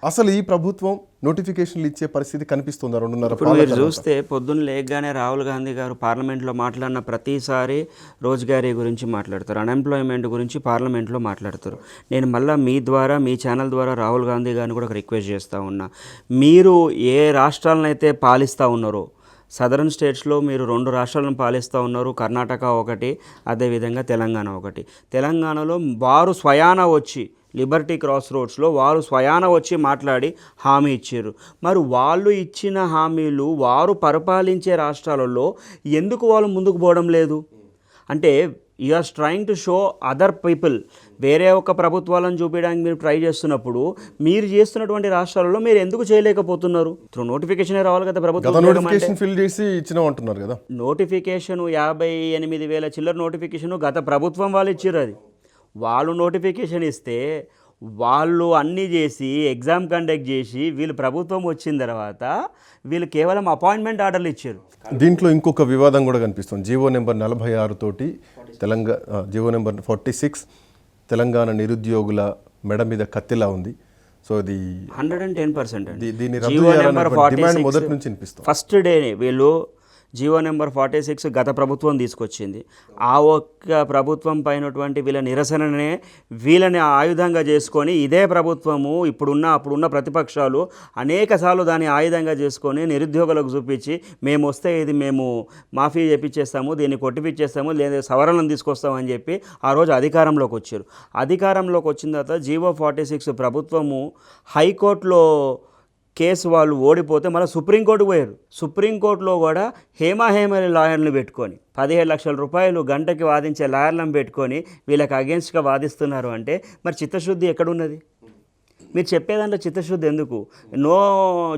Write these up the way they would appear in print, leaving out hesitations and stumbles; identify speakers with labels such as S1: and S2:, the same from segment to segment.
S1: అసలు ఈ ప్రభుత్వం నోటిఫికేషన్లు ఇచ్చే పరిస్థితి కనిపిస్తుందా? 2.5
S2: ఇప్పుడు మీరు చూస్తే పొద్దున్న లేకగానే రాహుల్ గాంధీ గారు పార్లమెంట్లో మాట్లాడిన ప్రతిసారి రోజ్గారీ గురించి మాట్లాడతారు, అన్ఎంప్లాయ్మెంట్ గురించి పార్లమెంట్లో మాట్లాడతారు. నేను మళ్ళీ మీ ద్వారా, మీ ఛానల్ ద్వారా రాహుల్ గాంధీ గారిని కూడా ఒక రిక్వెస్ట్ చేస్తూ ఉన్నా. మీరు ఏ రాష్ట్రాలను అయితే పాలిస్తూ ఉన్నారో, సదరన్ స్టేట్స్లో మీరు 2 రాష్ట్రాలను పాలిస్తూ ఉన్నారు, కర్ణాటక ఒకటి, అదేవిధంగా తెలంగాణ ఒకటి. తెలంగాణలో వారు స్వయాన వచ్చి లిబర్టీ క్రాస్ రోడ్స్లో వారు స్వయాన వచ్చి మాట్లాడి హామీ ఇచ్చారు. మరి వాళ్ళు ఇచ్చిన హామీలు వారు పరిపాలించే రాష్ట్రాలలో ఎందుకు వాళ్ళు ముందుకు పోవడం లేదు? అంటే you are trying to show other people, వేరే ఒక ప్రభుత్వాలను చూపించడానికి మీరు ట్రై చేస్తున్నప్పుడు మీరు చేస్తున్నటువంటి రాష్ట్రాలలో మీరు ఎందుకు చేయలేకపోతున్నారు? త్రూ నోటిఫికేషన్ రావాలి కదా ప్రభుత్వం.
S1: నోటిఫికేషన్ ఫిల్ చేసి ఇచ్చినా అంటున్నారు కదా.
S2: నోటిఫికేషన్ 58,000 చిల్లర నోటిఫికేషన్ గత ప్రభుత్వం వాళ్ళు ఇచ్చారు. అది వాళ్ళు నోటిఫికేషన్ ఇస్తే వాళ్ళు అన్నీ చేసి ఎగ్జామ్ కండక్ట్ చేసి వీళ్ళు ప్రభుత్వం వచ్చిన తర్వాత వీళ్ళు కేవలం అపాయింట్మెంట్ ఆర్డర్లు ఇచ్చారు.
S1: దీంట్లో ఇంకొక వివాదం కూడా కనిపిస్తుంది. జీవో నెంబర్ 46 తోటి జీవో నెంబర్ 46 తెలంగాణ నిరుద్యోగుల మెడ మీద కత్తిలా ఉంది. సో ఇది
S2: 110%
S1: దీన్ని రద్దు చేయాలనే డిమాండ్ మొదటి నుంచి వినిపిస్తుంది.
S2: ఫస్ట్ డేనే వీళ్ళు జీవో నెంబర్ 46 గత ప్రభుత్వం తీసుకొచ్చింది. ఆ ఒక్క ప్రభుత్వం పైనటువంటి వీళ్ళ నిరసననే వీళ్ళని ఆయుధంగా చేసుకొని ఇదే ప్రభుత్వము అప్పుడున్న ప్రతిపక్షాలు అనేకసార్లు దాన్ని ఆయుధంగా చేసుకొని నిరుద్యోగులకు చూపించి మేము వస్తే ఇది మేము మాఫీ చేపించేస్తాము, దీన్ని కొట్టిపిచ్చేస్తాము, లేదా సవరణను తీసుకొస్తామని చెప్పి ఆ రోజు అధికారంలోకి వచ్చారు. అధికారంలోకి వచ్చిన తర్వాత జీవో 46 ప్రభుత్వము హైకోర్టులో కేసు వాళ్ళు ఓడిపోతే మళ్ళీ సుప్రీంకోర్టుకు పోయారు. సుప్రీంకోర్టులో కూడా హేమాహేమలి లాయర్లను పెట్టుకొని 17 లక్షల రూపాయలు గంటకి వాదించే లాయర్లను పెట్టుకొని వీళ్ళకి అగేన్స్ట్గా వాదిస్తున్నారు. అంటే మరి చిత్తశుద్ధి ఎక్కడున్నది? మీరు చెప్పేదాంట్లో చిత్తశుద్ధి ఎందుకు? No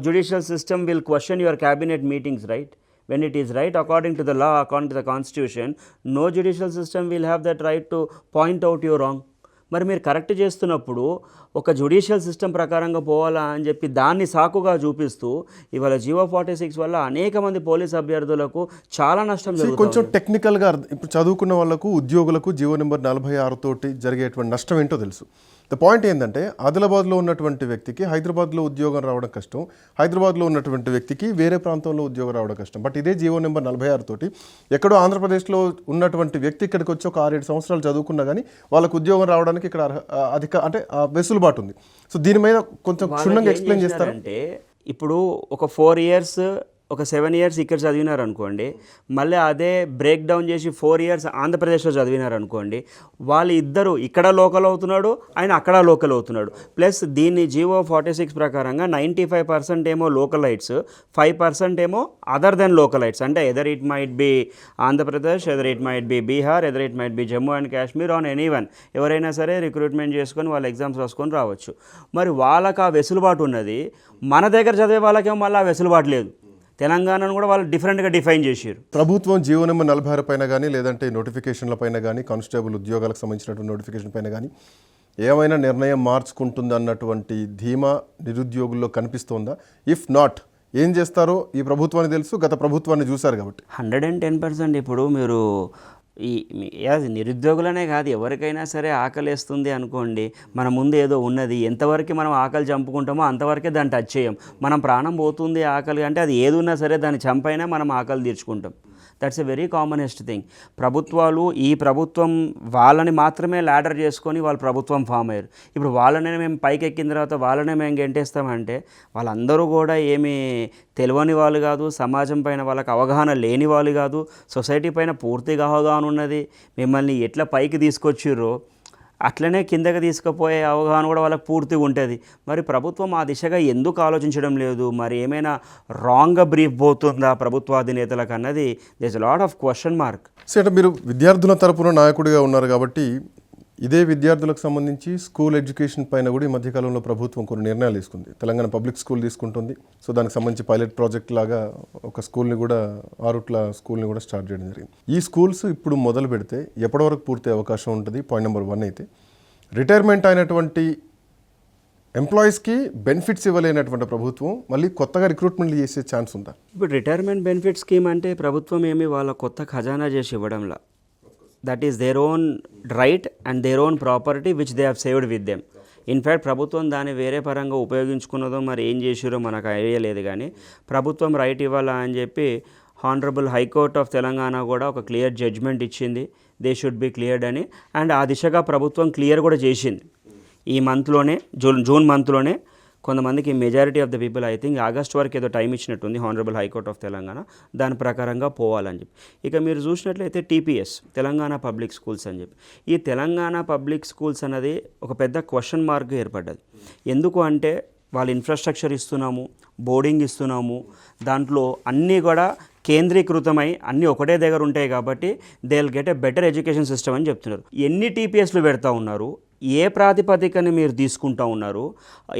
S2: judicial system will question your cabinet meetings, right? When it is right according to the law, according to the constitution, no judicial system will have that right to point out your wrong. మరి మీరు correct చేస్తున్నప్పుడు ఒక judicial system ప్రకారంగా పోవాలా అని చెప్పి దాన్ని సాకుగా చూపిస్తూ ఇవాళ జీవో 46 వల్ల అనేక మంది పోలీస్ అభ్యర్థులకు చాలా నష్టం జరుగుతుంది.
S1: కొంచెం టెక్నికల్గా ఇప్పుడు చదువుకున్న వాళ్ళకు, ఉద్యోగులకు జీవో నెంబర్ 46 తోటి జరిగేటువంటి నష్టం ఏంటో తెలుసు. ద పాయింట్ ఏంటంటే ఆదిలాబాద్లో ఉన్నటువంటి వ్యక్తికి హైదరాబాద్లో ఉద్యోగం రావడం కష్టం, హైదరాబాద్లో ఉన్నటువంటి వ్యక్తికి వేరే ప్రాంతంలో ఉద్యోగం రావడం కష్టం. బట్ ఇదే జీవో నెంబర్ 46 తోటి ఎక్కడో ఆంధ్రప్రదేశ్లో ఉన్నటువంటి వ్యక్తి ఇక్కడికి వచ్చి ఒక 6-7 సంవత్సరాలు చదువుకున్నా కానీ వాళ్ళకు ఉద్యోగం రావడానికి ఇక్కడ వెసులుబాటు ఉంది. సో దీని మీద కొంచెం క్షుణ్ణంగా ఎక్స్ప్లెయిన్ చేస్తారంటే,
S2: ఇప్పుడు ఒక 4 years ఒక 7 years ఇక్కడ చదివినారు అనుకోండి, మళ్ళీ అదే బ్రేక్ డౌన్ చేసి 4 years ఆంధ్రప్రదేశ్లో చదివినారు అనుకోండి, వాళ్ళు ఇద్దరు ఇక్కడ లోకల్ అవుతున్నాడు, ఆయన అక్కడ లోకల్ అవుతున్నాడు. ప్లస్ దీన్ని జీవో 46 ప్రకారంగా 95% ఏమో లోకలైట్స్, 5% ఏమో అదర్ దెన్ లోకలైట్స్. అంటే either it might be Andhra Pradesh, either it might be Bihar, either it might be Jammu and Kashmir, on anyone ఎవరైనా సరే రిక్రూట్మెంట్ చేసుకొని వాళ్ళు ఎగ్జామ్స్ రాసుకొని రావచ్చు. మరి వాళ్ళకి ఆ వెసులుబాటు ఉన్నది, మన దగ్గర చదివే వాళ్ళకేమో మళ్ళీ ఆ వెసులుబాటు లేదు. తెలంగాణను కూడా వాళ్ళు డిఫరెంట్గా డిఫైన్ చేశారు.
S1: ప్రభుత్వం జీవో నెంబర్ 46 పైన కానీ, లేదంటే నోటిఫికేషన్ల పైన కానీ, కానిస్టేబుల్ ఉద్యోగాలకు సంబంధించినటువంటి నోటిఫికేషన్ పైన కానీ ఏమైనా నిర్ణయం మార్చుకుంటుంది అన్నటువంటి ధీమా నిరుద్యోగుల్లో కనిపిస్తోందా? ఇఫ్ నాట్, ఏం చేస్తారో ఈ ప్రభుత్వానికి తెలుసు, గత ప్రభుత్వాన్ని చూశారు కాబట్టి.
S2: 110% ఇప్పుడు మీరు నిరుద్యోగులనే కాదు, ఎవరికైనా సరే ఆకలిస్తుంది అనుకోండి, మన ముందు ఏదో ఉన్నది, ఎంతవరకు మనం ఆకలి చంపుకుంటామో అంతవరకే దాన్ని టచ్ చేయం. మనం ప్రాణం పోతుంది ఆకలి అంటే అది ఏది ఉన్నా సరే దాన్ని చంపైనా మనం ఆకలి తీర్చుకుంటాం. That's a very commonest thing. ప్రభుత్వాలు, ఈ ప్రభుత్వం వాళ్ళని మాత్రమే ల్యాడర్ చేసుకొని వాళ్ళ ప్రభుత్వం ఫామ్ అయ్యారు. ఇప్పుడు వాళ్ళనే మేము పైకి ఎక్కిన తర్వాత వాళ్ళనే మేము గెంటేస్తామంటే వాళ్ళందరూ కూడా ఏమీ తెలియని వాళ్ళు కాదు, సమాజం పైన వాళ్ళకి అవగాహన లేని వాళ్ళు కాదు, సొసైటీ పైన పూర్తిగా అవగాహన ఉన్నది. మిమ్మల్ని ఎట్లా పైకి తీసుకొచ్చిర్రో అట్లనే కిందకి తీసుకుపోయే అవగాహన కూడా వాళ్ళకి పూర్తిగా ఉంటుంది. మరి ప్రభుత్వం ఆ దిశగా ఎందుకు ఆలోచించడం లేదు? మరి ఏమైనా రాంగ్గా బ్రీఫ్ పోతుందా ప్రభుత్వాధినేతలకు అన్నది there is a lot of question mark.
S1: So అంటే మీరు విద్యార్థుల తరపున నాయకుడిగా ఉన్నారు కాబట్టి ఇదే విద్యార్థులకు సంబంధించి స్కూల్ ఎడ్యుకేషన్ పైన కూడా ఈ మధ్యకాలంలో ప్రభుత్వం కొన్ని నిర్ణయాలు తీసుకుంది. తెలంగాణ పబ్లిక్ స్కూల్ తీసుకుంటుంది. సో దానికి సంబంధించి పైలట్ ప్రాజెక్ట్ లాగా ఒక స్కూల్ని కూడా, ఆరుట్ల స్కూల్ని కూడా స్టార్ట్ చేయడం జరిగింది. ఈ స్కూల్స్ ఇప్పుడు మొదలు పెడితే ఎప్పటి వరకు పూర్తి అవకాశం ఉంటుంది? పాయింట్ నెంబర్ 1 అయితే రిటైర్మెంట్ అయినటువంటి ఎంప్లాయీస్కి బెనిఫిట్స్ ఇవ్వలేనటువంటి ప్రభుత్వం మళ్ళీ కొత్తగా రిక్రూట్మెంట్ చేసే ఛాన్స్ ఉందా?
S2: ఇప్పుడు రిటైర్మెంట్ బెనిఫిట్ స్కీమ్ అంటే ప్రభుత్వం ఏమి వాళ్ళ కొత్త ఖజానా చేసి ఇవ్వడంలా. That is their own right and their own property which they have saved with them. In fact ప్రభుత్వం దాన్ని వేరే పరంగా ఉపయోగించుకున్నదో మరి ఏం చేసిరో మనకు ఐడియా లేదు, కానీ ప్రభుత్వం రైట్ ఇవ్వాలా అని చెప్పి హానరబుల్ హైకోర్ట్ ఆఫ్ తెలంగాణ కూడా ఒక క్లియర్ జడ్జ్మెంట్ ఇచ్చింది, దే షుడ్ బి క్లియర్డ్ అని. అండ్ ఆ దిశగా ప్రభుత్వం క్లియర్ కూడా చేసింది ఈ మంత్లోనే, జూన్ మంత్లోనే. కొంతమందికి majority of the people I think August వరకు ఏదో టైం ఇచ్చినట్టుంది హానరబుల్ హైకోర్ట్ ఆఫ్ తెలంగాణ, దాని ప్రకారంగా పోవాలని చెప్పి. ఇక మీరు చూసినట్లయితే టీపీఎస్, తెలంగాణ పబ్లిక్ స్కూల్స్ అని చెప్పి, ఈ తెలంగాణ పబ్లిక్ స్కూల్స్ అనేది ఒక పెద్ద క్వశ్చన్ మార్క్ ఏర్పడ్డది. ఎందుకు అంటే వాళ్ళు ఇన్ఫ్రాస్ట్రక్చర్ ఇస్తున్నాము, బోర్డింగ్ ఇస్తున్నాము, దాంట్లో అన్నీ కూడా కేంద్రీకృతమై అన్నీ ఒకటే దగ్గర ఉంటాయి కాబట్టి they will get a better education system అని చెప్తున్నారు. ఎన్ని టీపీఎస్లు పెడతా ఉన్నారు, ఏ ప్రాతిపదికన మీరు తీసుకుంటా ఉన్నారు,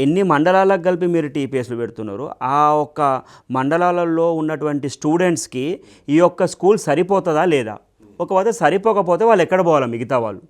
S2: ఎన్ని మండలాలకు కలిపి మీరు టీపీఎస్లు పెడుతున్నారు, ఆ ఒక్క మండలాలలో ఉన్నటువంటి స్టూడెంట్స్కి ఈ యొక్క స్కూల్ సరిపోతుందా లేదా, ఒకవేళ సరిపోకపోతే వాళ్ళు ఎక్కడ పోవాలి మిగతా వాళ్ళు.